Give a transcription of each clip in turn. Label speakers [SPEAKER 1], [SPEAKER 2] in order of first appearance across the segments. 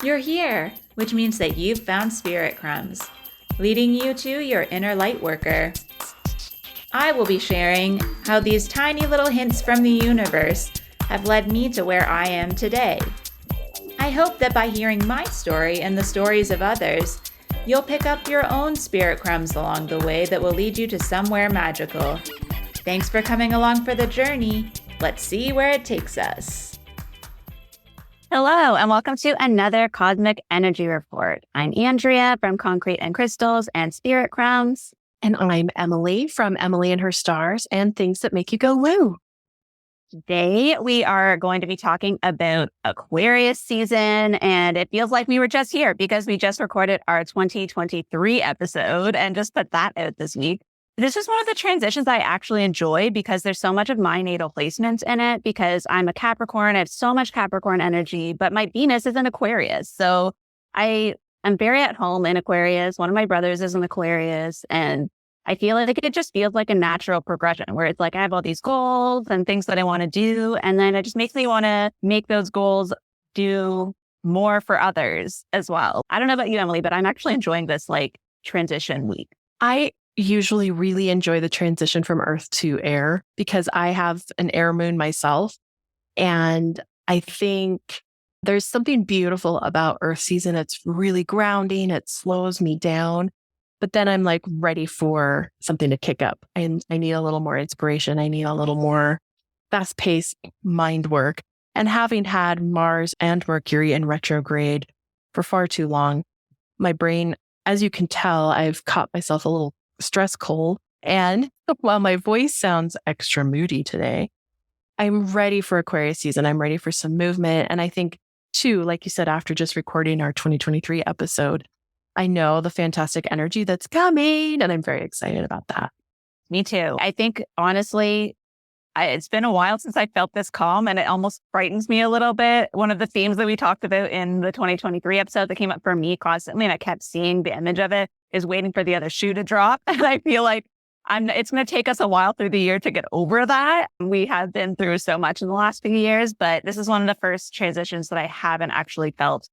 [SPEAKER 1] You're here, which means that you've found spirit crumbs, leading you to your inner light worker. I will be sharing how these tiny little hints from the universe have led me to where I am today. I hope that by hearing my story and the stories of others, you'll pick up your own spirit crumbs along the way that will lead you to somewhere magical. Thanks for coming along for the journey. Let's see where it takes us.
[SPEAKER 2] Hello, and welcome to another Cosmic Energy Report. I'm Andrea from Concrete and Crystals and Spirit Crumbs.
[SPEAKER 3] And I'm Emily from Emily and Her Stars and Things That Make You Go Woo.
[SPEAKER 2] Today, we are going to be talking about Aquarius season, and it feels like we were just here because we just recorded our 2023 episode and just put that out this week. This is one of the transitions I actually enjoy because there's so much of my natal placements in it because I'm a Capricorn. I have so much Capricorn energy, but my Venus is in Aquarius. So I am very at home in Aquarius. One of my brothers is in Aquarius, and I feel like it just feels like a natural progression where it's like I have all these goals and things that I want to do. And then it just makes me want to make those goals do more for others as well. I don't know about you, Emily, but I'm actually enjoying this transition week.
[SPEAKER 3] I usually really enjoy the transition from Earth to air because I have an air moon myself. And I think there's something beautiful about Earth season. It's really grounding. It slows me down. But then I'm ready for something to kick up. And I need a little more inspiration. I need a little more fast-paced mind work. And having had Mars and Mercury in retrograde for far too long, my brain, as you can tell, I've caught myself a little stress cold. And while my voice sounds extra moody today, I'm ready for Aquarius season. I'm ready for some movement. And I think too, like you said, after just recording our 2023 episode, I know the fantastic energy that's coming, and I'm very excited about that.
[SPEAKER 2] Me too. I think, honestly, it's been a while since I felt this calm, and it almost frightens me a little bit. One of the themes that we talked about in the 2023 episode that came up for me constantly, and I kept seeing the image of it, is waiting for the other shoe to drop. And I feel like it's going to take us a while through the year to get over that. We have been through so much in the last few years, but this is one of the first transitions that I haven't actually felt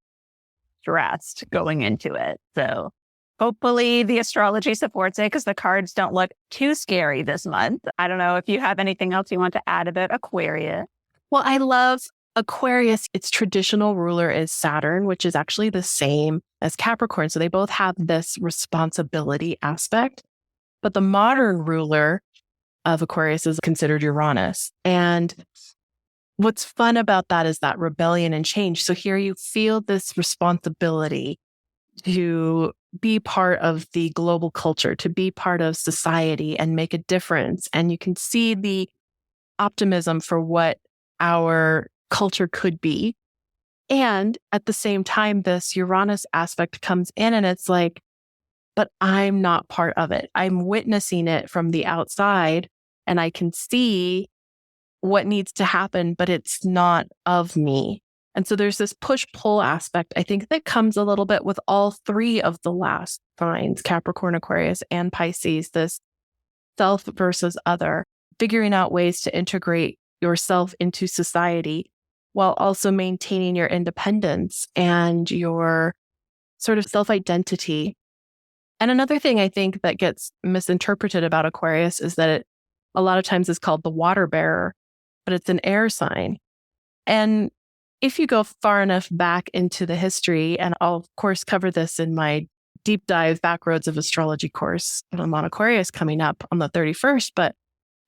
[SPEAKER 2] stressed going into it. So hopefully the astrology supports it because the cards don't look too scary this month. I don't know if you have anything else you want to add about Aquarius.
[SPEAKER 3] Well, I love Aquarius. Its traditional ruler is Saturn, which is actually the same as Capricorn. So they both have this responsibility aspect. But the modern ruler of Aquarius is considered Uranus. And what's fun about that is that rebellion and change. So here you feel this responsibility to be part of the global culture, to be part of society and make a difference. And you can see the optimism for what our culture could be. And at the same time, this Uranus aspect comes in and it's like, but I'm not part of it. I'm witnessing it from the outside and I can see what needs to happen, but it's not of me. And so there's this push-pull aspect, I think, that comes a little bit with all three of the last signs, Capricorn, Aquarius, and Pisces, this self versus other, figuring out ways to integrate yourself into society while also maintaining your independence and your sort of self-identity. And another thing I think that gets misinterpreted about Aquarius is that it a lot of times is called the water bearer, but it's an air sign. And if you go far enough back into the history, and I'll of course cover this in my deep dive Backroads of Astrology course on Aquarius coming up on the 31st, but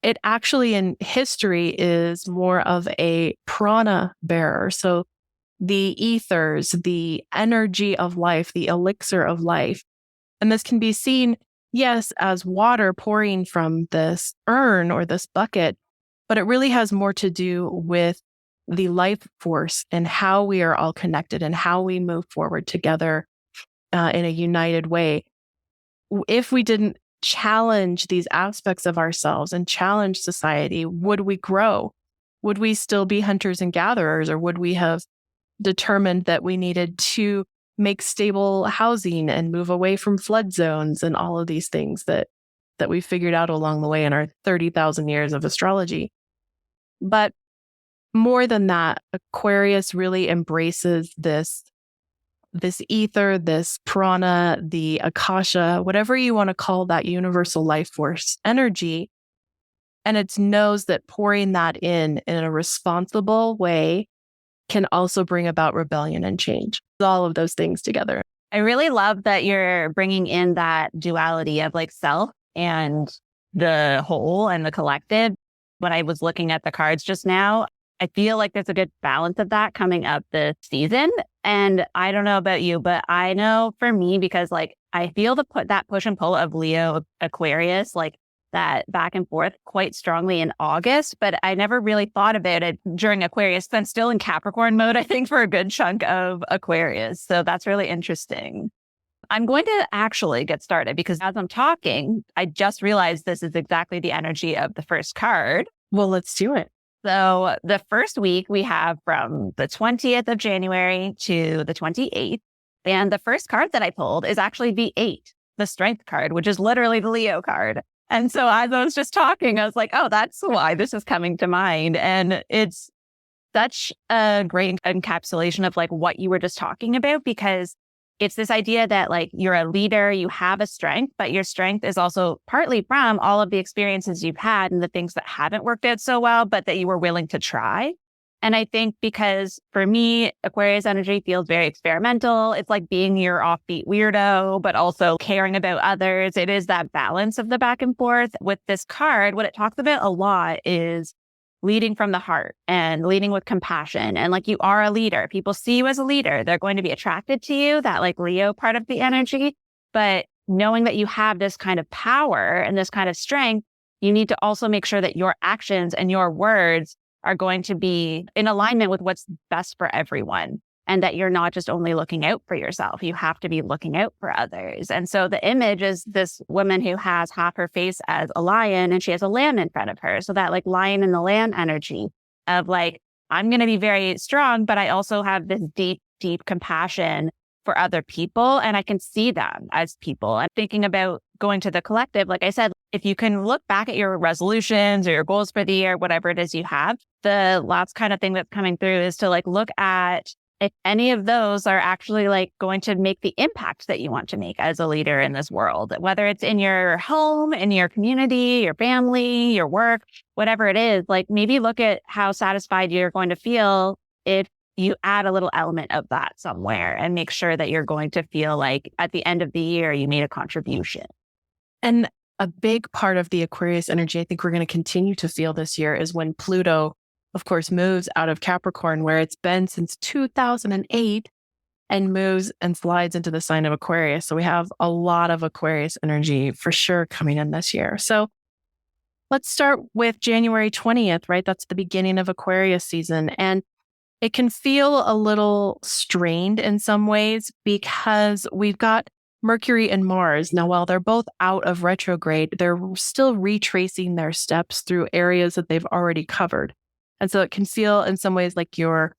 [SPEAKER 3] it actually in history is more of a prana bearer. So the ethers, the energy of life, the elixir of life. And this can be seen, yes, as water pouring from this urn or this bucket, but it really has more to do with the life force and how we are all connected and how we move forward together in a united way. If we didn't challenge these aspects of ourselves and challenge society, would we grow? Would we still be hunters and gatherers, or would we have determined that we needed to make stable housing and move away from flood zones and all of these things that we figured out along the way in our 30,000 years of astrology? But more than that, Aquarius really embraces this this ether, this prana, the akasha, whatever you want to call that universal life force energy. And it knows that pouring that in a responsible way can also bring about rebellion and change. All of those things together.
[SPEAKER 2] I really love that you're bringing in that duality of like self and the whole and the collective. When I was looking at the cards just now, I feel like there's a good balance of that coming up this season. And I don't know about you, but I know for me, because like I feel that push and pull of Leo, Aquarius, like that back and forth quite strongly in August, but I never really thought about it during Aquarius. I'm still in Capricorn mode, I think, for a good chunk of Aquarius. So that's really interesting. I'm going to actually get started because as I'm talking, I just realized this is exactly the energy of the first card.
[SPEAKER 3] Well, let's do it.
[SPEAKER 2] So the first week we have from the 20th of January to the 28th. And the first card that I pulled is actually the 8, the strength card, which is literally the Leo card. And so as I was just talking, I was like, oh, that's why this is coming to mind. And it's such a great encapsulation of like what you were just talking about, because it's this idea that like you're a leader, you have a strength, but your strength is also partly from all of the experiences you've had and the things that haven't worked out so well, but that you were willing to try. And I think because for me, Aquarius energy feels very experimental. It's like being your offbeat weirdo, but also caring about others. It is that balance of the back and forth. With this card, what it talks about a lot is leading from the heart and leading with compassion. And like you are a leader. People see you as a leader. They're going to be attracted to you, that like Leo part of the energy. But knowing that you have this kind of power and this kind of strength, you need to also make sure that your actions and your words are going to be in alignment with what's best for everyone. And that you're not just only looking out for yourself. You have to be looking out for others. And so the image is this woman who has half her face as a lion and she has a lamb in front of her. So that like lion and the lamb energy of like, I'm going to be very strong, but I also have this deep, deep compassion for other people. And I can see them as people. I'm thinking about going to the collective. Like I said, if you can look back at your resolutions or your goals for the year, whatever it is you have, the last kind of thing that's coming through is to like look at if any of those are actually like going to make the impact that you want to make as a leader in this world, whether it's in your home, in your community, your family, your work, whatever it is, like maybe look at how satisfied you're going to feel if you add a little element of that somewhere and make sure that you're going to feel like at the end of the year, you made a contribution.
[SPEAKER 3] And a big part of the Aquarius energy, I think we're going to continue to feel this year, is when Pluto, of course, moves out of Capricorn, where it's been since 2008, and moves and slides into the sign of Aquarius. So we have a lot of Aquarius energy for sure coming in this year. So let's start with January 20th, right? That's the beginning of Aquarius season. And it can feel a little strained in some ways because we've got Mercury and Mars. Now, while they're both out of retrograde, they're still retracing their steps through areas that they've already covered. And so it can feel in some ways like you're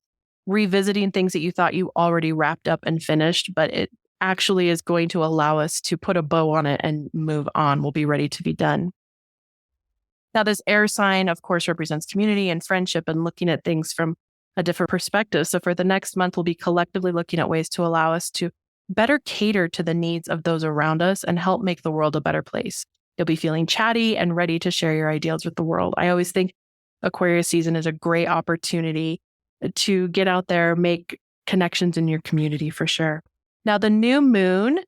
[SPEAKER 3] revisiting things that you thought you already wrapped up and finished, but it actually is going to allow us to put a bow on it and move on. We'll be ready to be done. Now, this air sign, of course, represents community and friendship and looking at things from a different perspective. So for the next month, we'll be collectively looking at ways to allow us to better cater to the needs of those around us and help make the world a better place. You'll be feeling chatty and ready to share your ideals with the world. I always think Aquarius season is a great opportunity to get out there, make connections in your community for sure. Now, the new moon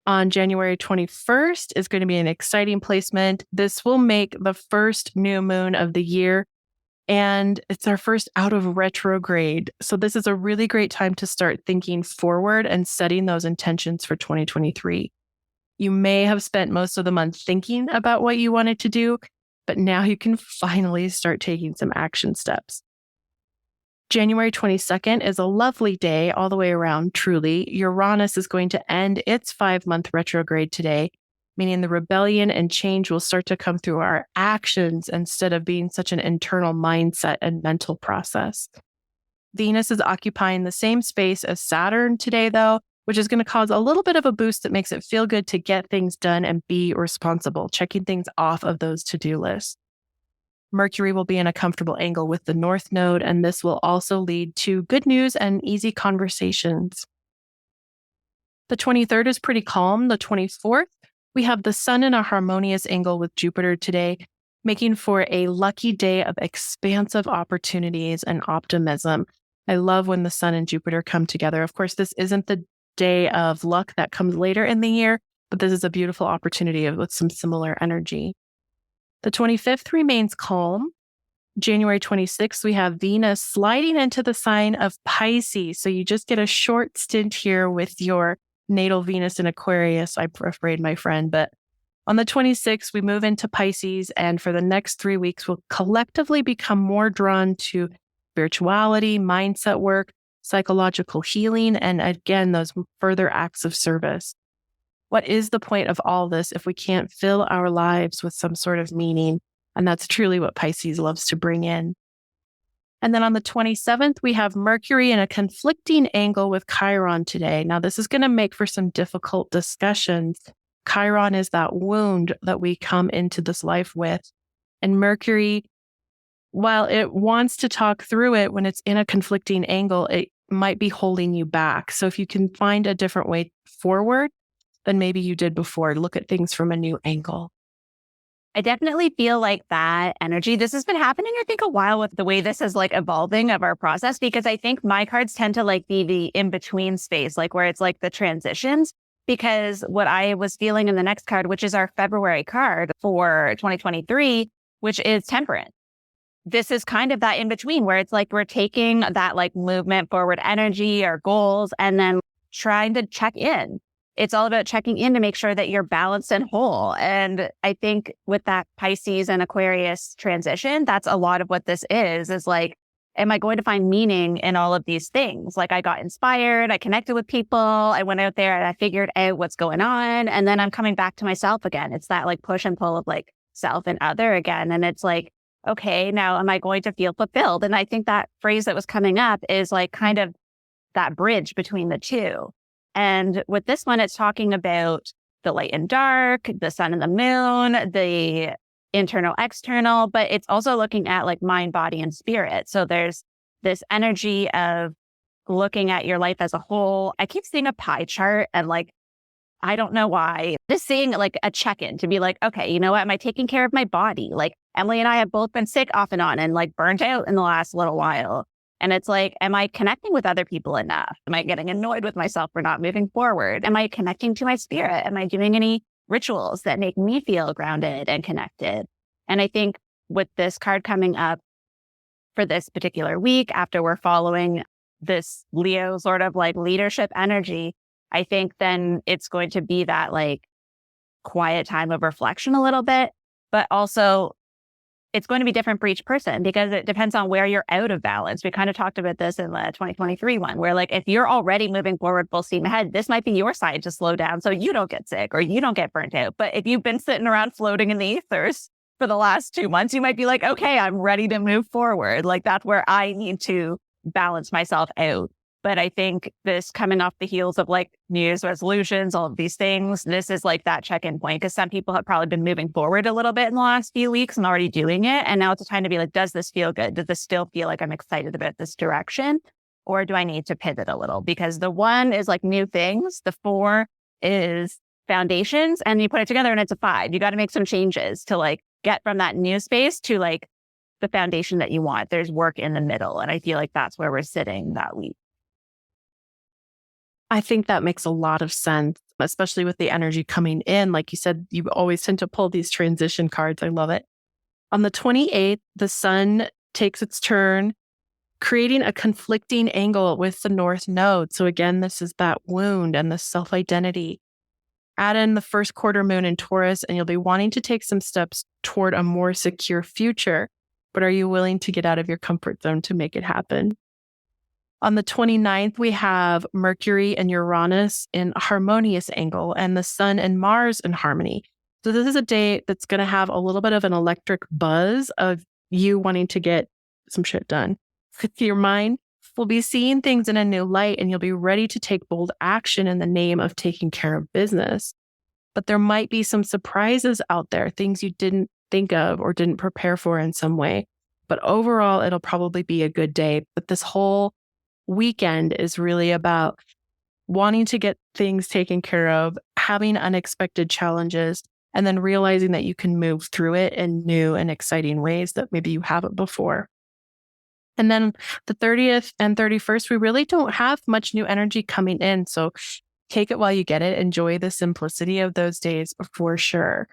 [SPEAKER 3] on January 21st is going to be an exciting placement. This will make the first new moon of the year, and it's our first out of retrograde. So this is a really great time to start thinking forward and setting those intentions for 2023. You may have spent most of the month thinking about what you wanted to do, but now you can finally start taking some action steps. January 22nd is a lovely day all the way around, truly. Uranus is going to end its 5-month retrograde today, meaning the rebellion and change will start to come through our actions instead of being such an internal mindset and mental process. Venus is occupying the same space as Saturn today, though, which is going to cause a little bit of a boost that makes it feel good to get things done and be responsible, checking things off of those to-do lists. Mercury will be in a comfortable angle with the North Node, and this will also lead to good news and easy conversations. The 23rd is pretty calm. The 24th, we have the sun in a harmonious angle with Jupiter today, making for a lucky day of expansive opportunities and optimism. I love when the sun and Jupiter come together. Of course, this isn't the day of luck that comes later in the year, but this is a beautiful opportunity with some similar energy. The 25th remains calm. January 26th, we have Venus sliding into the sign of Pisces. So you just get a short stint here with your natal Venus in Aquarius. I'm afraid, my friend. But on the 26th, we move into Pisces. And for the next 3 weeks, we'll collectively become more drawn to spirituality, mindset work, psychological healing, and again, those further acts of service. What is the point of all this if we can't fill our lives with some sort of meaning? And that's truly what Pisces loves to bring in. And then on the 27th, we have Mercury in a conflicting angle with Chiron today. Now, this is going to make for some difficult discussions. Chiron is that wound that we come into this life with. And Mercury, while it wants to talk through it when it's in a conflicting angle, it might be holding you back. So if you can find a different way forward than maybe you did before, look at things from a new angle.
[SPEAKER 2] I definitely feel like that energy, this has been happening, I think, a while with the way this is like evolving of our process, because I think my cards tend to like be the in-between space, like where it's like the transitions, because what I was feeling in the next card, which is our February card for 2023, which is Temperance. This is kind of that in-between where it's like we're taking that like movement forward energy or goals and then trying to check in. It's all about checking in to make sure that you're balanced and whole. And I think with that Pisces and Aquarius transition, that's a lot of what this is like, am I going to find meaning in all of these things? Like I got inspired, I connected with people, I went out there and I figured out what's going on. And then I'm coming back to myself again. It's that like push and pull of like self and other again. And it's like, okay, now am I going to feel fulfilled? And I think that phrase that was coming up is like kind of that bridge between the two. And with this one, it's talking about the light and dark, the sun and the moon, the internal, external, but it's also looking at like mind, body, and spirit. So there's this energy of looking at your life as a whole. I keep seeing a pie chart and like, I don't know why, just seeing like a check-in to be like, okay, you know what? Am I taking care of my body? Like Emily and I have both been sick off and on and like burnt out in the last little while. And it's like, am I connecting with other people enough? Am I getting annoyed with myself for not moving forward? Am I connecting to my spirit? Am I doing any rituals that make me feel grounded and connected? And I think with this card coming up for this particular week, after we're following this Leo sort of like leadership energy, I think then it's going to be that like quiet time of reflection a little bit, but also it's going to be different for each person because it depends on where you're out of balance. We kind of talked about this in the 2023 one, where like if you're already moving forward full steam ahead, this might be your side to slow down so you don't get sick or you don't get burnt out. But if you've been sitting around floating in the ethers for the last 2 months, you might be like, okay, I'm ready to move forward. Like that's where I need to balance myself out. But I think this coming off the heels of like New Year's resolutions, all of these things, this is like that check-in point because some people have probably been moving forward a little bit in the last few weeks and already doing it. And now it's a time to be like, does this feel good? Does this still feel like I'm excited about this direction? Or do I need to pivot a little? Because the 1 is like new things. The 4 is foundations and you put it together and it's a 5. You got to make some changes to like get from that new space to like the foundation that you want. There's work in the middle. And I feel like that's where we're sitting that week.
[SPEAKER 3] I think that makes a lot of sense, especially with the energy coming in. Like you said, you always tend to pull these transition cards. I love it. On the 28th, the sun takes its turn, creating a conflicting angle with the North Node. So again, this is that wound and the self-identity. Add in the first quarter moon in Taurus, and you'll be wanting to take some steps toward a more secure future. But are you willing to get out of your comfort zone to make it happen? On the 29th, we have Mercury and Uranus in a harmonious angle and the Sun and Mars in harmony. So this is a day that's going to have a little bit of an electric buzz of you wanting to get some shit done. Your mind will be seeing things in a new light and you'll be ready to take bold action in the name of taking care of business. But there might be some surprises out there, things you didn't think of or didn't prepare for in some way. But overall, it'll probably be a good day. But this whole weekend is really about wanting to get things taken care of, having unexpected challenges, and then realizing that you can move through it in new and exciting ways that maybe you haven't before. And then the 30th and 31st, we really don't have much new energy coming in. So take it while you get it. Enjoy the simplicity of those days for sure.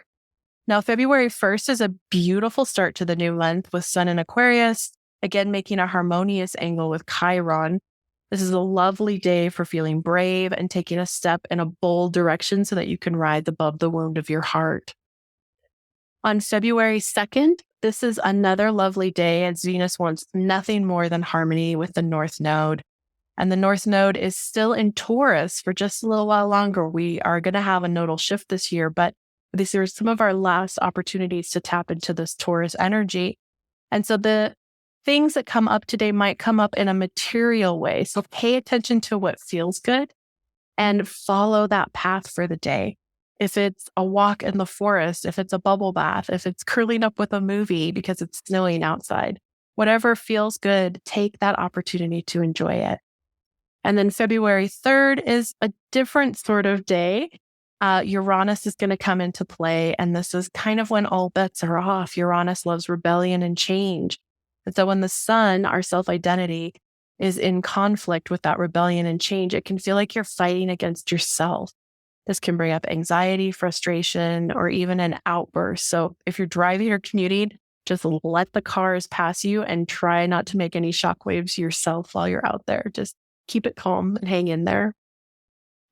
[SPEAKER 3] Now, February 1st is a beautiful start to the new month with Sun in Aquarius, again, making a harmonious angle with Chiron. This is a lovely day for feeling brave and taking a step in a bold direction so that you can rise above the wound of your heart. On February 2nd, this is another lovely day as Venus wants nothing more than harmony with the North Node. And the North Node is still in Taurus for just a little while longer. We are going to have a nodal shift this year, but these are some of our last opportunities to tap into this Taurus energy. And so the things that come up today might come up in a material way. So pay attention to what feels good and follow that path for the day. If it's a walk in the forest, if it's a bubble bath, if it's curling up with a movie because it's snowing outside, whatever feels good, take that opportunity to enjoy it. And then February 3rd is a different sort of day. Uranus is going to come into play, and this is kind of when all bets are off. Uranus loves rebellion and change. And so when the sun, our self-identity, is in conflict with that rebellion and change, it can feel like you're fighting against yourself. This can bring up anxiety, frustration, or even an outburst. So if you're driving or commuting, just let the cars pass you and try not to make any shockwaves yourself while you're out there. Just keep it calm and hang in there.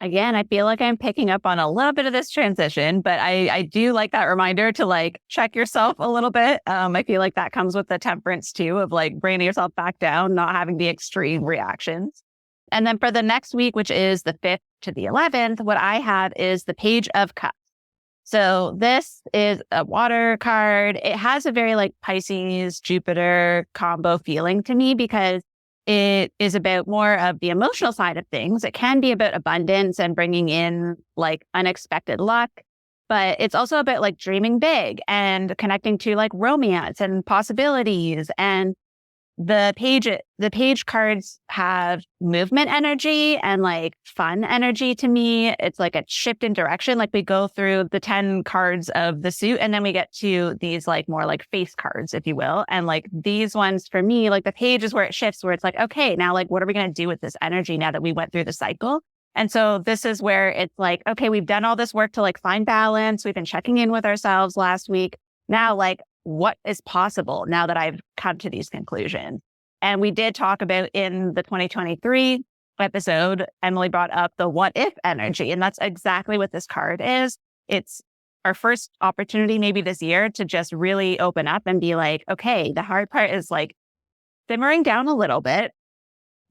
[SPEAKER 2] Again, I feel like I'm picking up on a little bit of this transition, but I do like that reminder to like check yourself a little bit. I feel like that comes with the temperance too, of like bringing yourself back down, not having the extreme reactions. And then for the next week, which is the 5th to the 11th, what I have is the Page of Cups. So this is a water card. It has a very like Pisces, Jupiter combo feeling to me because it is about more of the emotional side of things. It can be about abundance and bringing in like unexpected luck, but it's also about like dreaming big and connecting to like romance and possibilities. And the page cards have movement energy and like fun energy to me. It's like a shift in direction. Like we go through the 10 cards of the suit and then we get to these like more like face cards, if you will. And like these ones for me, like the page is where it shifts, where it's like, okay, now like what are we going to do with this energy now that we went through the cycle? And so this is where it's like, okay, we've done all this work to like find balance. We've been checking in with ourselves last week. Now, like, what is possible now that I've come to these conclusions? And we did talk about in the 2023 episode, Emily brought up the what if energy. And that's exactly what this card is. It's our first opportunity maybe this year to just really open up and be like, okay, the hard part is like simmering down a little bit,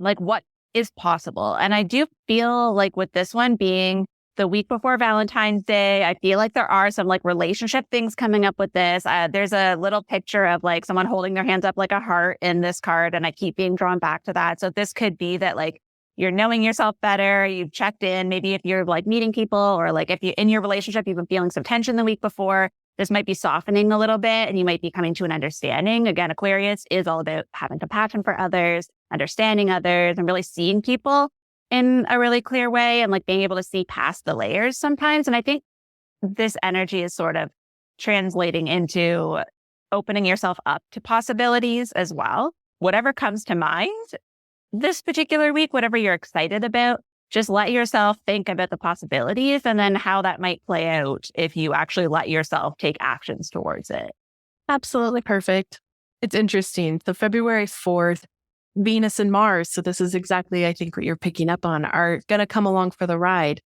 [SPEAKER 2] like what is possible. And I do feel like with this one being the week before Valentine's Day, I feel like there are some like relationship things coming up with this. There's a little picture of like someone holding their hands up like a heart in this card. And I keep being drawn back to that. So this could be that like you're knowing yourself better. You've checked in. Maybe if you're like meeting people or like if you in your relationship, you've been feeling some tension the week before, this might be softening a little bit and you might be coming to an understanding. Again, Aquarius is all about having compassion for others, understanding others, and really seeing people in a really clear way and like being able to see past the layers sometimes. And I think this energy is sort of translating into opening yourself up to possibilities as well. Whatever comes to mind this particular week, whatever you're excited about, just let yourself think about the possibilities and then how that might play out if you actually let yourself take actions towards it.
[SPEAKER 3] Absolutely perfect. It's interesting. So February 4th, Venus and Mars, so this is exactly, I think, what you're picking up on, are going to come along for the ride.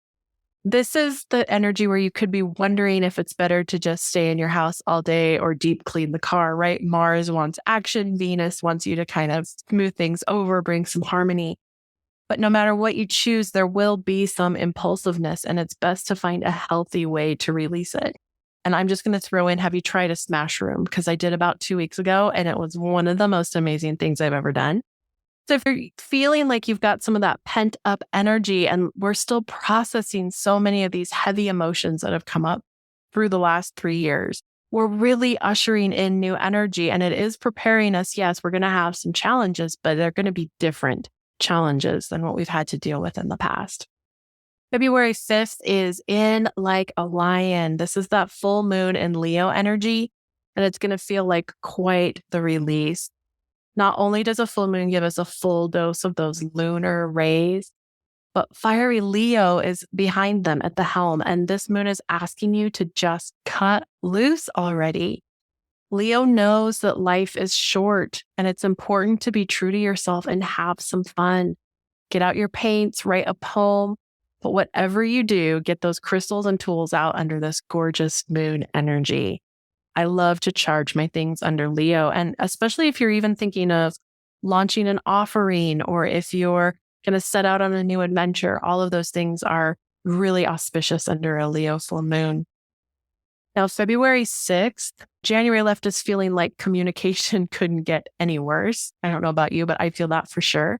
[SPEAKER 3] This is the energy where you could be wondering if it's better to just stay in your house all day or deep clean the car, right? Mars wants action. Venus wants you to kind of smooth things over, bring some harmony. But no matter what you choose, there will be some impulsiveness, and it's best to find a healthy way to release it. And I'm just going to throw in, have you tried a smash room? Because I did about 2 weeks ago, and it was one of the most amazing things I've ever done. So if you're feeling like you've got some of that pent up energy and we're still processing so many of these heavy emotions that have come up through the last 3 years, we're really ushering in new energy, and it is preparing us. Yes, we're going to have some challenges, but they're going to be different challenges than what we've had to deal with in the past. February 5th is in like a lion. This is that full moon in Leo energy, and it's going to feel like quite the release. Not only does a full moon give us a full dose of those lunar rays, but fiery Leo is behind them at the helm. And this moon is asking you to just cut loose already. Leo knows that life is short and it's important to be true to yourself and have some fun. Get out your paints, write a poem, but whatever you do, get those crystals and tools out under this gorgeous moon energy. I love to charge my things under Leo. And especially if you're even thinking of launching an offering, or if you're going to set out on a new adventure, all of those things are really auspicious under a Leo full moon. Now, February 6th, January left us feeling like communication couldn't get any worse. I don't know about you, but I feel that for sure.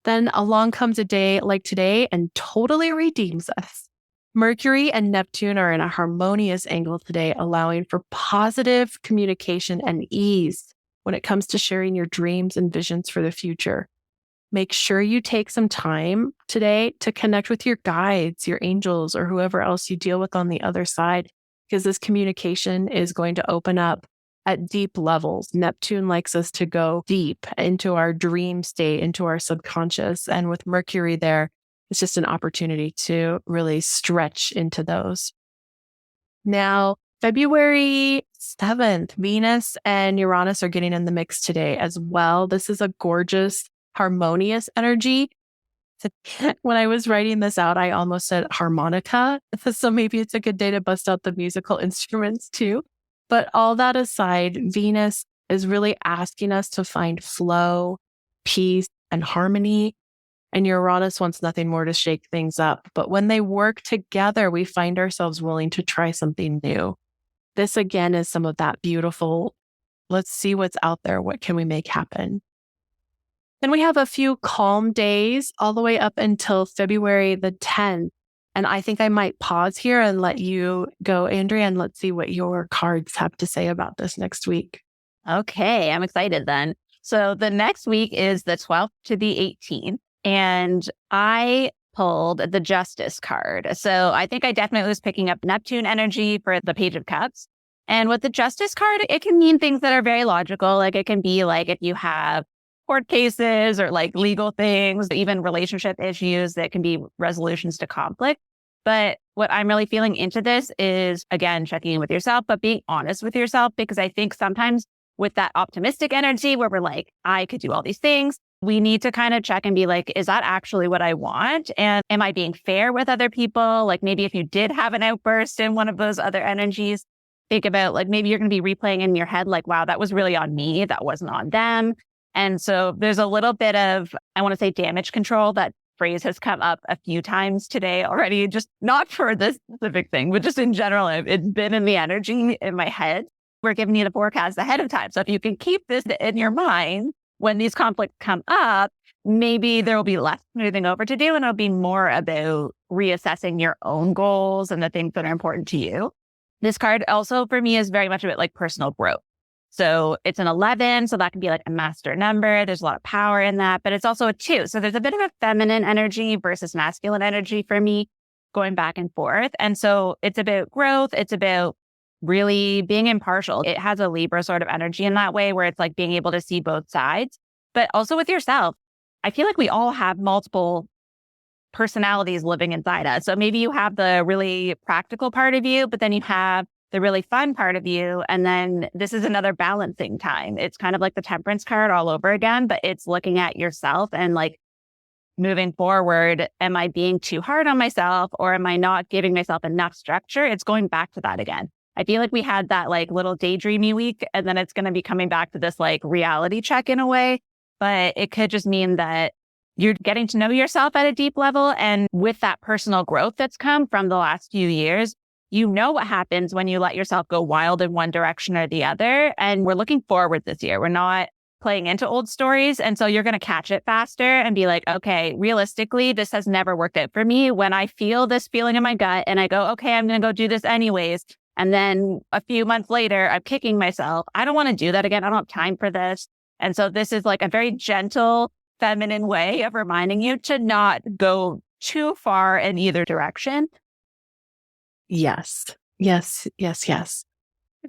[SPEAKER 3] Then along comes a day like today and totally redeems us. Mercury and Neptune are in a harmonious angle today, allowing for positive communication and ease when it comes to sharing your dreams and visions for the future. Make sure you take some time today to connect with your guides, your angels, or whoever else you deal with on the other side, because this communication is going to open up at deep levels. Neptune likes us to go deep into our dream state, into our subconscious. And with Mercury there, it's just an opportunity to really stretch into those. Now, February 7th, Venus and Uranus are getting in the mix today as well. This is a gorgeous, harmonious energy. When I was writing this out, I almost said harmonica. So maybe it's a good day to bust out the musical instruments too. But all that aside, Venus is really asking us to find flow, peace, and harmony. And Uranus wants nothing more to shake things up. But when they work together, we find ourselves willing to try something new. This again is some of that beautiful, let's see what's out there. What can we make happen? Then we have a few calm days all the way up until February the 10th. And I think I might pause here and let you go, Andrea, and let's see what your cards have to say about this next week.
[SPEAKER 2] Okay, I'm excited then. So the next week is the 12th to the 18th. And I pulled the Justice card. So I think I definitely was picking up Neptune energy for the Page of Cups. And with the Justice card, it can mean things that are very logical. Like it can be like if you have court cases or like legal things, even relationship issues that can be resolutions to conflict. But what I'm really feeling into this is, again, checking in with yourself, but being honest with yourself, because I think sometimes with that optimistic energy where we're like, I could do all these things, we need to kind of check and be like, is that actually what I want? And am I being fair with other people? Like maybe if you did have an outburst in one of those other energies, think about like maybe you're going to be replaying in your head like, wow, that was really on me. That wasn't on them. And so there's a little bit of, I want to say damage control. That phrase has come up a few times today already, just not for this specific thing, but just in general. It's been in the energy in my head. We're giving you the forecast ahead of time. So if you can keep this in your mind, when these conflicts come up, maybe there will be less moving over to do, and it'll be more about reassessing your own goals and the things that are important to you. This card also for me is very much about like personal growth. So it's an 11, so that can be like a master number. There's a lot of power in that, but it's also a 2. So there's a bit of a feminine energy versus masculine energy for me going back and forth. And so it's about growth. It's about really being impartial. It has a Libra sort of energy in that way where it's like being able to see both sides, but also with yourself. I feel like we all have multiple personalities living inside us. So maybe you have the really practical part of you, but then you have the really fun part of you. And then this is another balancing time. It's kind of like the Temperance card all over again, but it's looking at yourself and like moving forward. Am I being too hard on myself, or am I not giving myself enough structure? It's going back to that again. I feel like we had that like little daydreamy week, and then it's going to be coming back to this like reality check in a way, but it could just mean that you're getting to know yourself at a deep level. And with that personal growth that's come from the last few years, you know what happens when you let yourself go wild in one direction or the other. And we're looking forward this year. We're not playing into old stories. And so you're going to catch it faster and be like, okay, realistically, this has never worked out for me. When I feel this feeling in my gut and I go, okay, I'm going to go do this anyways. And then a few months later, I'm kicking myself. I don't want to do that again. I don't have time for this. And so this is like a very gentle, feminine way of reminding you to not go too far in either direction.
[SPEAKER 3] Yes. Yes. Yes. Yes.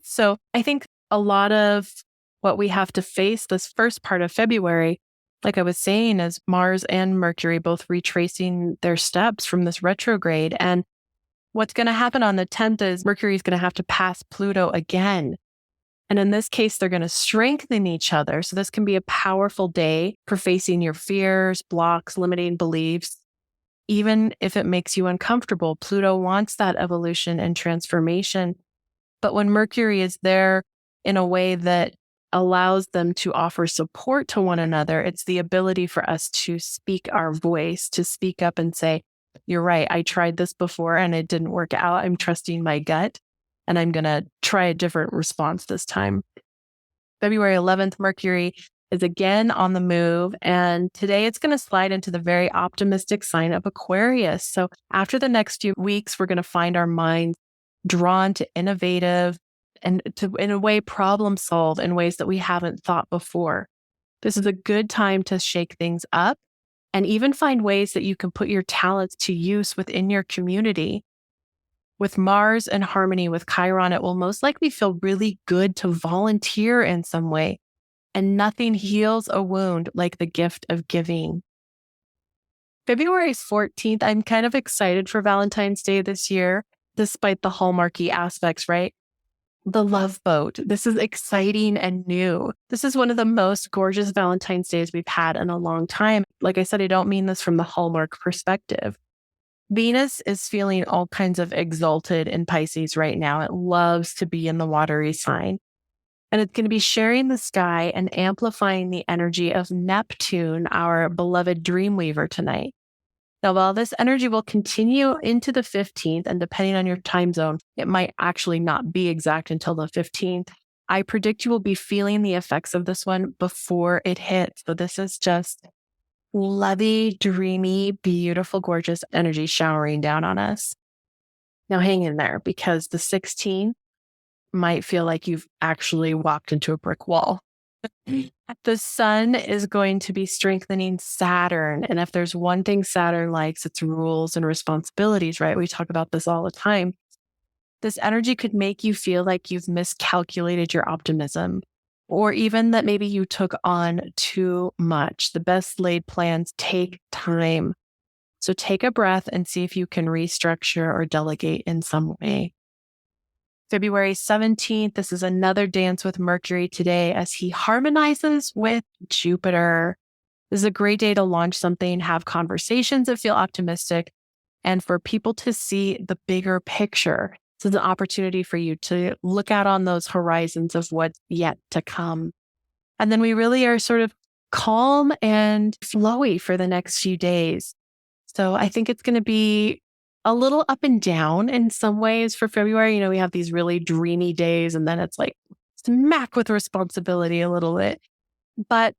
[SPEAKER 3] So I think a lot of what we have to face this first part of February, like I was saying, is Mars and Mercury both retracing their steps from this retrograde. And what's going to happen on the 10th is Mercury is going to have to pass Pluto again. And in this case, they're going to strengthen each other. So this can be a powerful day for facing your fears, blocks, limiting beliefs. Even if it makes you uncomfortable, Pluto wants that evolution and transformation. But when Mercury is there in a way that allows them to offer support to one another, it's the ability for us to speak our voice, to speak up and say, you're right, I tried this before and it didn't work out. I'm trusting my gut and I'm going to try a different response this time. February 11th, Mercury is again on the move. And today it's going to slide into the very optimistic sign of Aquarius. So after the next few weeks, we're going to find our minds drawn to innovative and to, in a way, problem solve in ways that we haven't thought before. This is a good time to shake things up and even find ways that you can put your talents to use within your community. With Mars in harmony with Chiron, it will most likely feel really good to volunteer in some way. And nothing heals a wound like the gift of giving. February 14th, I'm kind of excited for Valentine's Day this year, despite the hallmarky aspects, right? The Love Boat. This is exciting and new. This is one of the most gorgeous Valentine's Days we've had in a long time. Like I said, I don't mean this from the Hallmark perspective. Venus is feeling all kinds of exalted in Pisces right now. It loves to be in the watery sign. And it's going to be sharing the sky and amplifying the energy of Neptune, our beloved Dreamweaver, tonight. Now, while this energy will continue into the 15th, and depending on your time zone, it might actually not be exact until the 15th, I predict you will be feeling the effects of this one before it hits. So this is just lovey, dreamy, beautiful, gorgeous energy showering down on us. Now hang in there, because the 16th might feel like you've actually walked into a brick wall. The sun is going to be strengthening Saturn. And if there's one thing Saturn likes, it's rules and responsibilities, right? We talk about this all the time. This energy could make you feel like you've miscalculated your optimism, or even that maybe you took on too much. The best laid plans take time. So take a breath and see if you can restructure or delegate in some way. February 17th, this is another dance with Mercury today as he harmonizes with Jupiter. This is a great day to launch something, have conversations that feel optimistic, and for people to see the bigger picture. This is an opportunity for you to look out on those horizons of what's yet to come. And then we really are sort of calm and flowy for the next few days. So I think it's going to be a little up and down in some ways for February. You know, we have these really dreamy days and then it's like smack with responsibility a little bit. But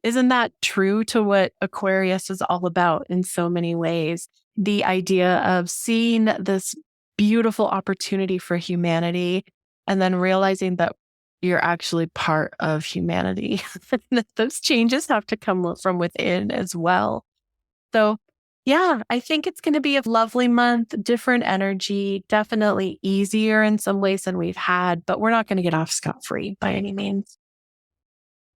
[SPEAKER 3] isn't that true to what Aquarius is all about in so many ways? The idea of seeing this beautiful opportunity for humanity and then realizing that you're actually part of humanity. Those changes have to come from within as well. So yeah, I think it's going to be a lovely month, different energy, definitely easier in some ways than we've had, but we're not going to get off scot-free by any means.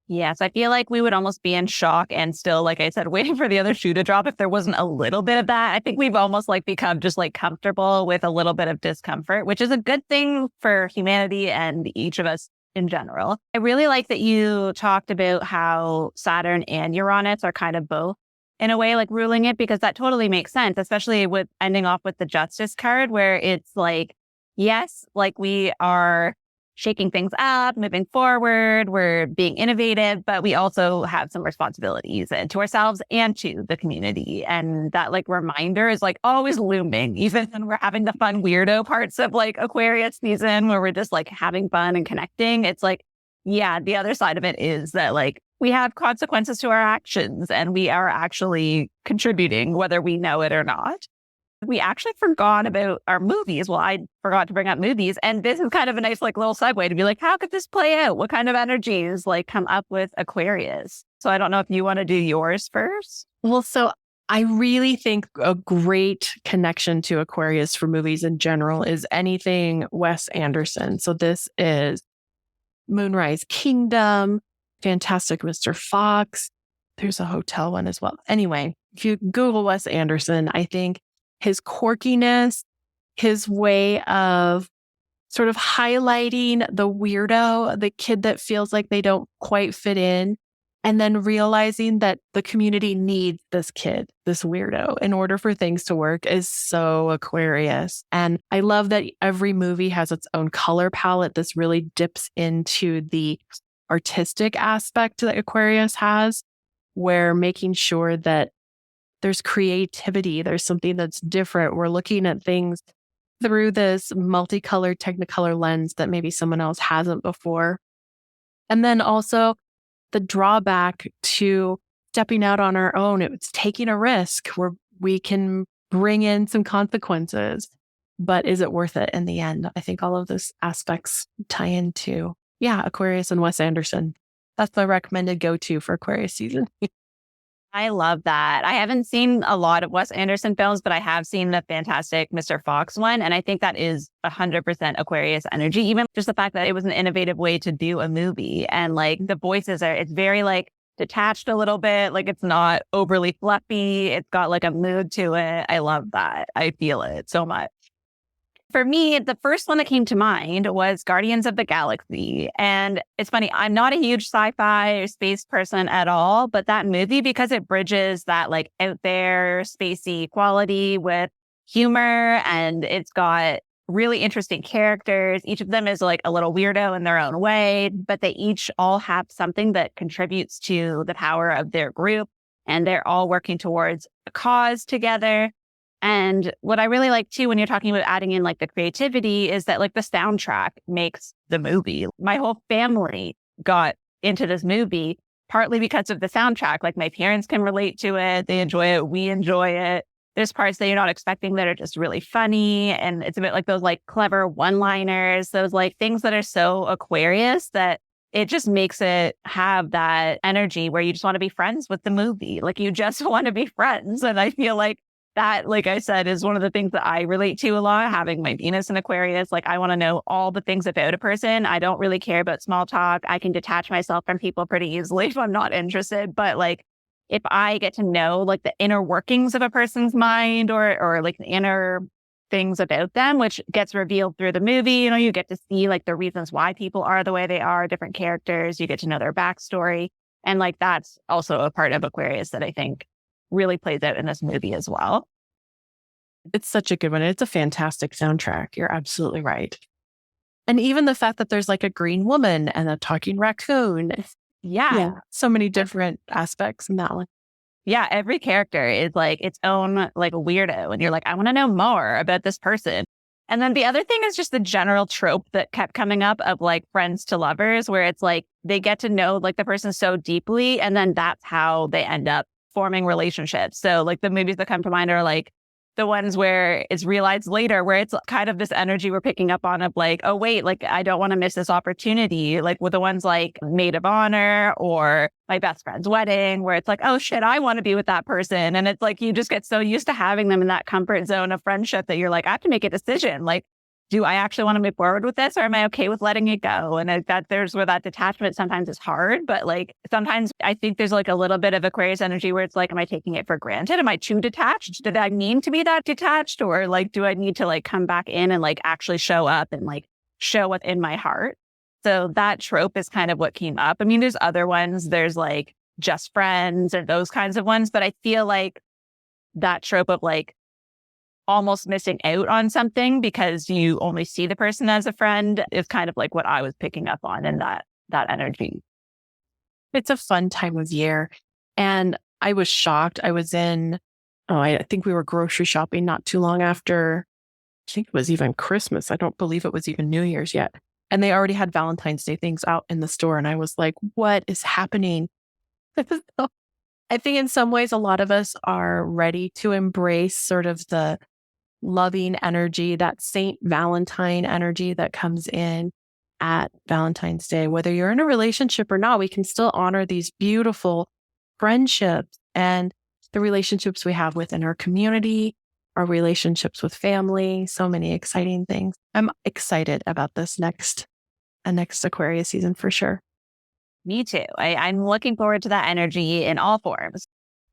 [SPEAKER 2] Yes, I feel like we would almost be in shock and still, like I said, waiting for the other shoe to drop if there wasn't a little bit of that. I think we've almost like become just like comfortable with a little bit of discomfort, which is a good thing for humanity and each of us in general. I really like that you talked about how Saturn and Uranus are kind of both in a way like ruling it, because that totally makes sense, especially with ending off with the Justice card, where it's like, yes, like we are shaking things up, moving forward, we're being innovative, but we also have some responsibilities and to ourselves and to the community. And that like reminder is like always looming, even when we're having the fun weirdo parts of like Aquarius season where we're just like having fun and connecting. It's like, yeah, the other side of it is that like we have consequences to our actions and we are actually contributing whether we know it or not. We actually forgot about our movies. Well, I forgot to bring up movies. And this is kind of a nice like little segue to be like, how could this play out? What kind of energies like come up with Aquarius? So I don't know if you want to do yours first.
[SPEAKER 3] Well, so I really think a great connection to Aquarius for movies in general is anything Wes Anderson. So this is Moonrise Kingdom, Fantastic Mr. Fox. There's a hotel one as well. Anyway, if you Google Wes Anderson, I think his quirkiness, his way of sort of highlighting the weirdo, the kid that feels like they don't quite fit in, and then realizing that the community needs this kid, this weirdo, in order for things to work is so Aquarius. And I love that every movie has its own color palette. This really dips into the artistic aspect that Aquarius has, where making sure that there's creativity, there's something that's different. We're looking at things through this multicolored Technicolor lens that maybe someone else hasn't before. And then also the drawback to stepping out on our own, it's taking a risk where we can bring in some consequences, but is it worth it in the end? I think all of those aspects tie into, Aquarius and Wes Anderson. That's my recommended go-to for Aquarius season.
[SPEAKER 2] I love that. I haven't seen a lot of Wes Anderson films, but I have seen the Fantastic Mr. Fox one. And I think that is 100% Aquarius energy. Even just the fact that it was an innovative way to do a movie. And like the voices it's very like detached a little bit. Like it's not overly fluffy. It's got like a mood to it. I love that. I feel it so much. For me, the first one that came to mind was Guardians of the Galaxy. And it's funny, I'm not a huge sci-fi or space person at all, but that movie, because it bridges that like out there spacey quality with humor, and it's got really interesting characters. Each of them is like a little weirdo in their own way, but they each all have something that contributes to the power of their group, and they're all working towards a cause together. And what I really like too, when you're talking about adding in like the creativity, is that like the soundtrack makes the movie. My whole family got into this movie partly because of the soundtrack. Like my parents can relate to it. They enjoy it. We enjoy it. There's parts that you're not expecting that are just really funny. And it's a bit like those like clever one-liners, those like things that are so Aquarius that it just makes it have that energy where you just want to be friends with the movie. Like you just want to be friends. And I feel like that, like I said, is one of the things that I relate to a lot, having my Venus in Aquarius. Like I want to know all the things about a person. I don't really care about small talk. I can detach myself from people pretty easily if I'm not interested. But like if I get to know like the inner workings of a person's mind or like the inner things about them, which gets revealed through the movie, you get to see like the reasons why people are the way they are, different characters, you get to know their backstory. And like that's also a part of Aquarius that I think really plays out in this movie as well.
[SPEAKER 3] It's such a good one. It's a fantastic soundtrack. You're absolutely right. And even the fact that there's like a green woman and a talking raccoon.
[SPEAKER 2] Yeah.
[SPEAKER 3] So many different aspects in that one.
[SPEAKER 2] Yeah. Every character is like its own like weirdo. And you're like, I want to know more about this person. And then the other thing is just the general trope that kept coming up of like friends to lovers, where it's like they get to know like the person so deeply. And then that's how they end up forming relationships. So like the movies that come to mind are like the ones where it's realized later, where it's kind of this energy we're picking up on of like, oh wait, like I don't want to miss this opportunity. Like with the ones like Maid of Honor or My Best Friend's Wedding, where it's like, oh shit, I want to be with that person. And it's like, you just get so used to having them in that comfort zone of friendship that you're like, I have to make a decision. Like, do I actually want to move forward with this, or am I okay with letting it go? And there's where that detachment sometimes is hard, but like sometimes I think there's like a little bit of Aquarius energy where it's like, am I taking it for granted? Am I too detached? Did I mean to be that detached? Or like, do I need to like come back in and like actually show up and like show what's in my heart? So that trope is kind of what came up. I mean, there's other ones. There's like just friends or those kinds of ones, but I feel like that trope of like almost missing out on something because you only see the person as a friend is kind of like what I was picking up on in that energy.
[SPEAKER 3] It's a fun time of year. And I was shocked. I was I think we were grocery shopping not too long after, I think it was even Christmas. I don't believe it was even New Year's yet. And they already had Valentine's Day things out in the store. And I was like, what is happening? I think in some ways, a lot of us are ready to embrace sort of the loving energy, that Saint Valentine energy that comes in at Valentine's Day. Whether you're in a relationship or not, we can still honor these beautiful friendships. And the relationships we have within our community, our relationships with family, so many exciting things. I'm excited about this next Aquarius season for sure.
[SPEAKER 2] Me too. I'm looking forward to that energy in all forms.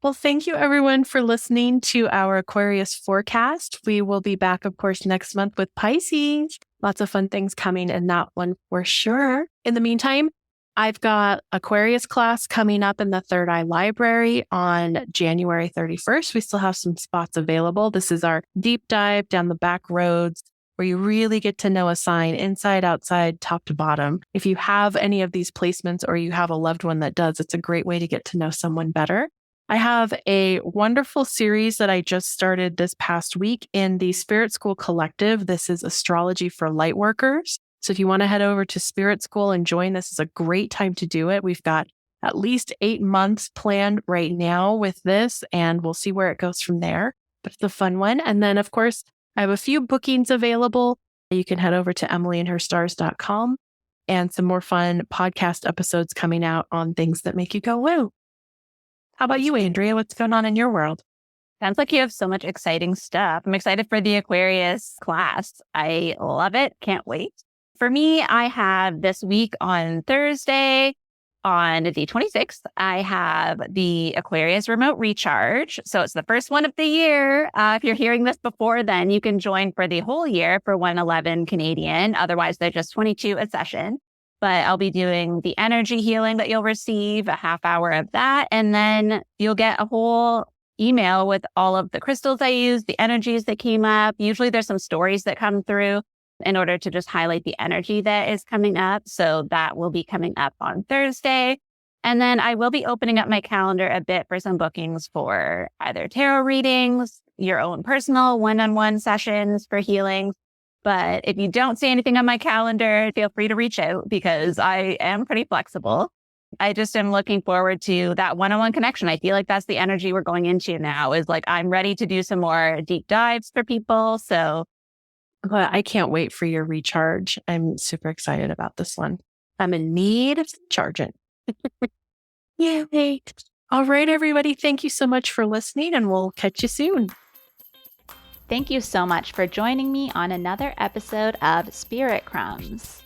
[SPEAKER 3] Well, thank you everyone for listening to our Aquarius forecast. We will be back, of course, next month with Pisces. Lots of fun things coming in that one for sure. In the meantime, I've got Aquarius class coming up in the Third Eye Library on January 31st. We still have some spots available. This is our deep dive down the back roads where you really get to know a sign inside, outside, top to bottom. If you have any of these placements or you have a loved one that does, it's a great way to get to know someone better. I have a wonderful series that I just started this past week in the Spirit School Collective. This is Astrology for Lightworkers. So if you want to head over to Spirit School and join, this is a great time to do it. We've got at least 8 months planned right now with this, and we'll see where it goes from there. But it's a fun one. And then, of course, I have a few bookings available. You can head over to emilyandherstars.com and some more fun podcast episodes coming out on things that make you go, woo. How about you, Andrea? What's going on in your world?
[SPEAKER 2] Sounds like you have so much exciting stuff. I'm excited for the Aquarius class. I love it. Can't wait. For me, I have this week on Thursday, on the 26th, I have the Aquarius Remote Recharge. So it's the first one of the year. If you're hearing this before, then you can join for the whole year for 111 Canadian. Otherwise, they're just 22 a session. But I'll be doing the energy healing that you'll receive, a half hour of that. And then you'll get a whole email with all of the crystals I use, the energies that came up. Usually there's some stories that come through in order to just highlight the energy that is coming up. So that will be coming up on Thursday. And then I will be opening up my calendar a bit for some bookings for either tarot readings, your own personal one-on-one sessions for healing. But if you don't see anything on my calendar, feel free to reach out because I am pretty flexible. I just am looking forward to that one-on-one connection. I feel like that's the energy we're going into now is like, I'm ready to do some more deep dives for people. So
[SPEAKER 3] well, I can't wait for your recharge. I'm super excited about this one. I'm in need of charging. Yay. All right, everybody. Thank you so much for listening, and we'll catch you soon.
[SPEAKER 1] Thank you so much for joining me on another episode of Spirit Crumbs.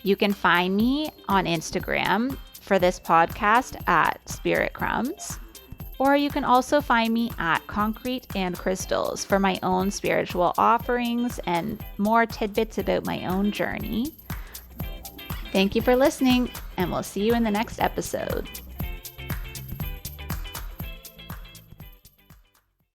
[SPEAKER 1] You can find me on Instagram for this podcast at Spirit Crumbs. Or you can also find me at Concrete and Crystals for my own spiritual offerings and more tidbits about my own journey. Thank you for listening, and we'll see you in the next episode.